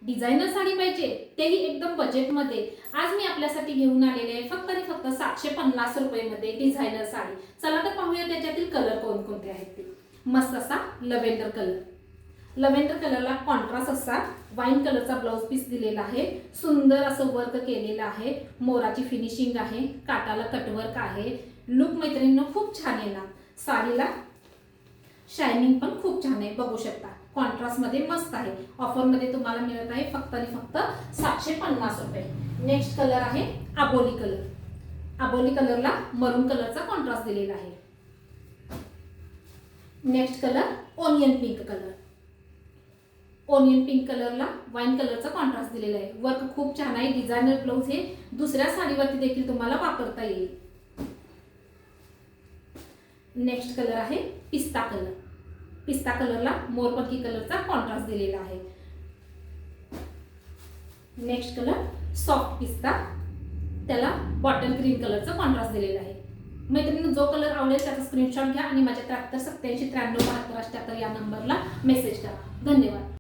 Designer sari पाहिजे तेही एकदम बजेटमध्ये, आज मी आपल्यासाठी घेऊन आलेले आहे फक्त आणि फक्त 750 रुपये डिझायनर साडी। चला तर पाहूया त्याच्यातील कलर कोणकोणते आहेत ते। मस्त असा लव्हेंडर कलर, लव्हेंडर कलरला कॉन्ट्रास्ट असा वाईन कलरचा ब्लाउज पीस दिलेला आहे। सुंदर असं वर्क केलेलं आहे, मोराची फिनिशिंग आहे, काटाला कटवर्क आहे। लुक मैत्रिणींनो खूप छान येणार, साडीला शायनिंग पण खूप छान आहे, बघू शकता। कॉन्ट्रास्ट मध्ये मस्त आहे, ऑफर मध्ये तुम्हाला मिळत आहे फक्त आणि फक्त 750 रुपये। नेक्स्ट कलर आहे आबोली कलर, आबोली कलरला मरून कलरचा कॉन्ट्रास्ट दिलेला आहे। Next colour onion pink colour, onion pink कलरला वाईन कलरचा कॉन्ट्रास्ट दिलेला आहे। वर्क खूप छान आहे, डिझायनर ब्लाउज हे दुसऱ्या साडीवरती देखील तुम्हाला वापरता येईल। नेक्स्ट कलर आहे पिस्ता कलर, पिस्ता कलरला मोरपंखी कलरचा कॉन्ट्रास्ट दिलेला आहे। नेक्स्ट कलर सॉफ्ट पिस्ता, त्याला बॉटल ग्रीन कलरचा कॉन्ट्रास्ट दिलेला आहे। मैत्रिणींनो जो कलर आवडेल त्याचा स्क्रीनशॉट घ्या आणि माझ्या 73 87 93 72 88 या नंबरला मेसेज करा। धन्यवाद।